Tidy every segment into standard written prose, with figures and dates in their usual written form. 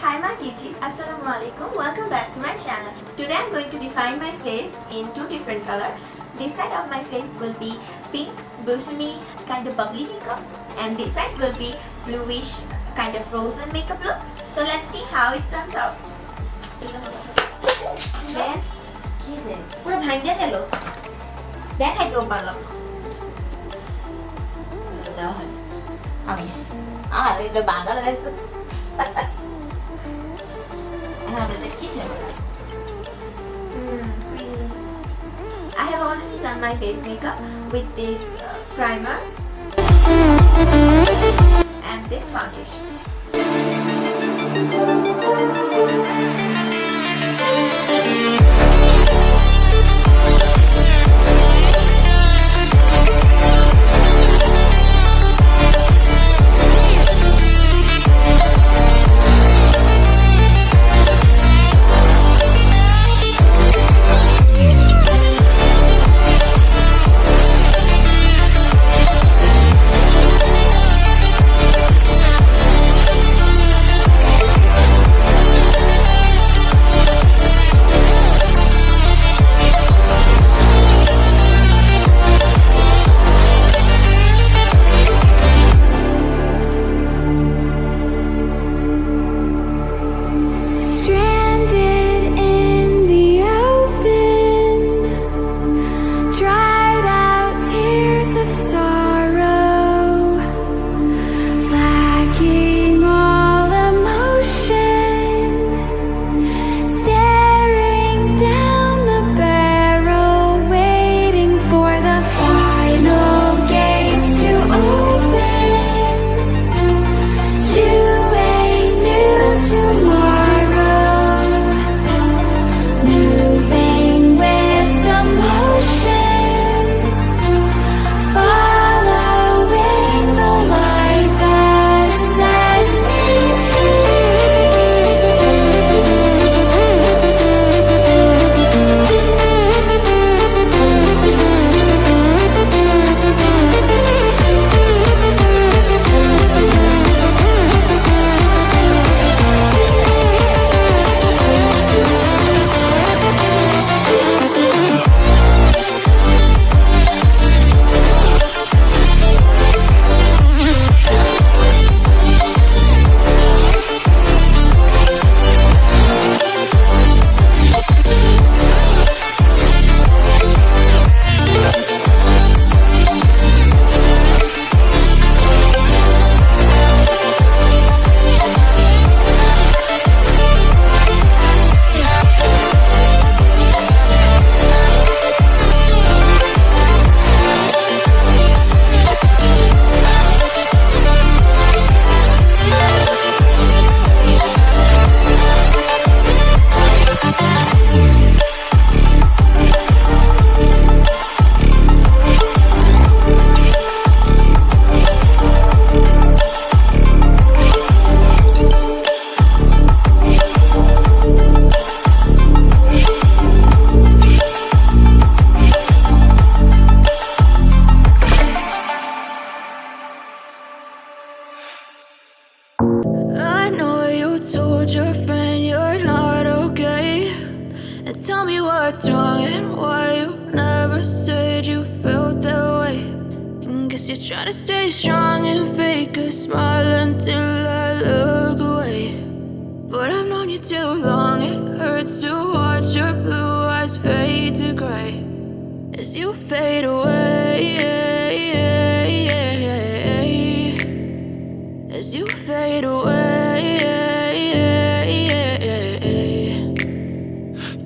Hi my teachers, Assalamu alaikum. Welcome back to my channel. Today I'm going to define my face in two different colors. This side of my face will be pink, blossomy, kind of bubbly makeup, and this side will be bluish, kind of frozen makeup look. So let's see how it turns out. Then, kiss it. পুরো ভাঙা গেল। দেখাই তো পারলাম। দাও আমি আর এটা বাঙালি দেখো। I have already done my face makeup with this primer and this foundation. Told your friend you're not okay, and tell me what's wrong and why you never said you felt that way. And guess you're trying to stay strong and fake a smile until I look away. But I've known you too long, it hurts to watch your blue eyes fade to gray as you fade away, as you fade away.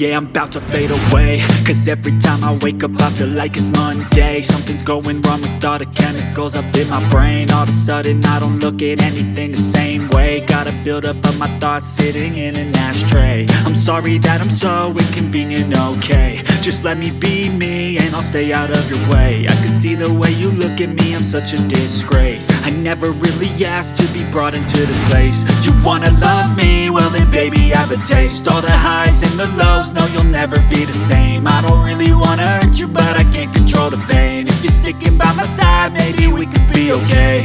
Yeah, I'm about to fade away, cause every time I wake up I feel like it's Monday. Something's going wrong with all the chemicals up in my brain. All of a sudden I don't look at anything the same way. Gotta build up of my thoughts sitting in an ashtray. I'm sorry that I'm so inconvenient, okay. Just let me be me and I'll stay out of your way. I can see the way you look at me, I'm such a disgrace. I never really asked to be brought into this place. You wanna love me? Well then baby have a taste. All the highs and the lows, no you'll never be the same. I don't really wanna hurt you but I can't control the pain. If you're sticking by my side, maybe we could be okay.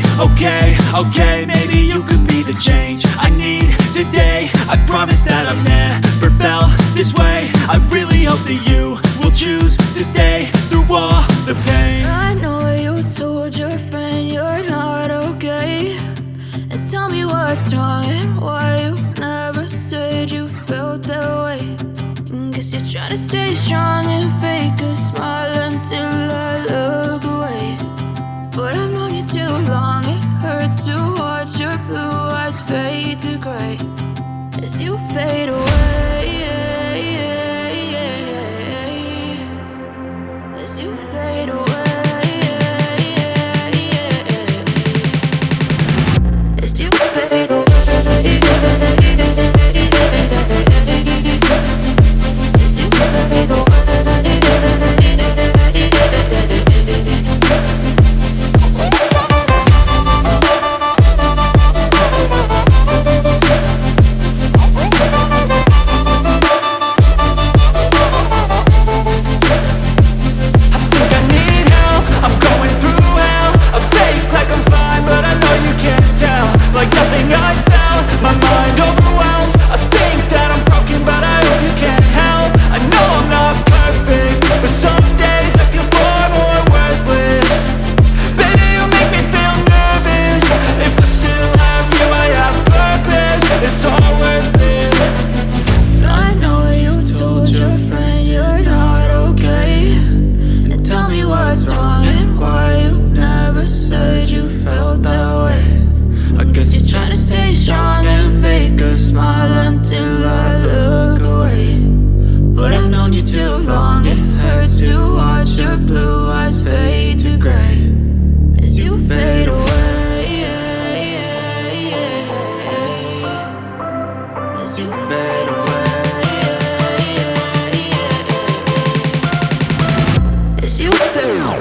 Okay, maybe you could be the change I need today. this way. I really hope that you will choose to stay through all the pain. I know you told your friend you're not okay, and tell me what's wrong and why you never said you felt that way. And guess you're trying to stay strong and fake a smile until I look away. But I've known you too long, it hurts to watch your blue eyes fade to gray as you fade away, as you fade away, as you fade away, as you fade away. Like nothing I felt, my mind overwhelmed. I think that I'm broken, but I hope you can't help. I know I'm not perfect, but some days I feel far more worthless. Baby, you make me feel nervous. If I still have you, I have purpose. It's all worth it. I know you told your friend you're not okay, and tell me what's wrong and why you never said you felt that way. I guess you're trying to stay strong and fake a smile until I look away. But I've known you too long, it hurts to watch your blue eyes fade to gray as you fade away, as you fade away, as you fade away.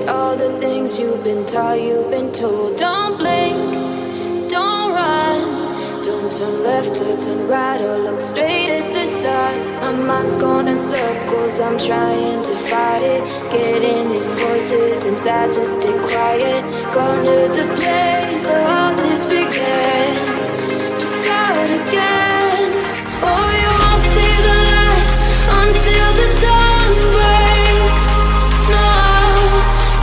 All the things you've been taught, you've been told. Don't blink, don't run, don't turn left or turn right or look straight at the sun. My mind's going in circles, I'm trying to fight it. Getting these voices inside to stay quiet. Gone to the place where all this began. Just start again. Oh, you won't see the light until the dawn breaks. No,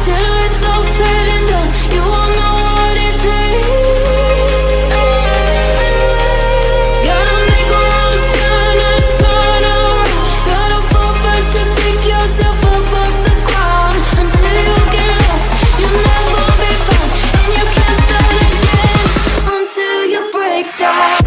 till it's all said and done, you won't know what it takes. Gotta make a wrong turn and turn around. Gotta fall fast to pick yourself up off the ground. Until you get lost, you'll never be found. And you can't start again until you break down.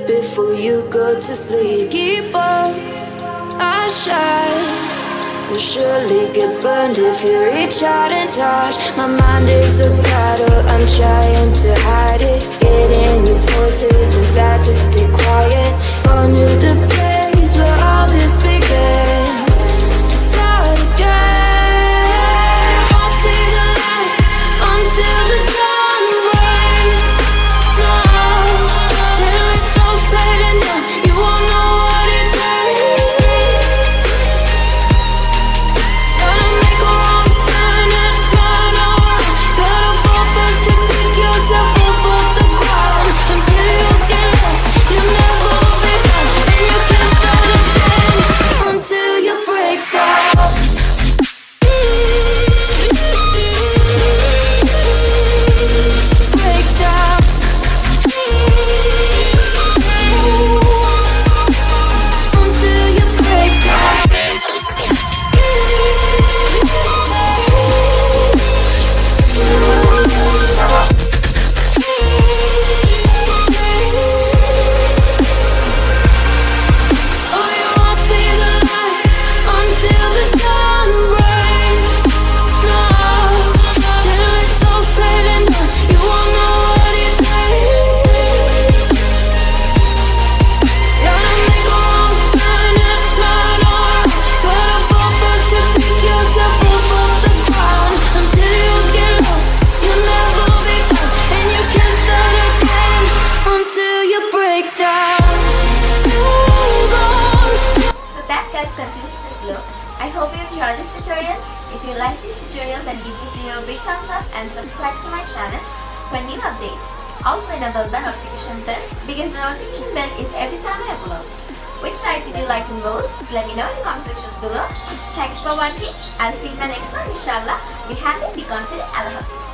Before you go to sleep, keep on, I shine. You'll surely get burned if you reach out and touch. My mind is a battle, I'm trying to hide it. Getting these voices inside to stay quiet. Gone to the place where all this began. Just start again. You won't see the light until the dawn breaks. No, till it's all said and done, you won't know what it takes. Gotta make a wrong turn and turn around. Gotta fall fast to pick yourself up off the ground. Until you get lost, you'll never be found. And you like this tutorial, then give this video a big thumbs up and subscribe to my channel for new updates. Also enable the notification bell because the notification bell is every time I upload. Which side did you like the most? Let me know in the comment sections below. Thanks for watching. I'll see you in the next one, inshallah. Be happy, be confident. Allah Hafiz.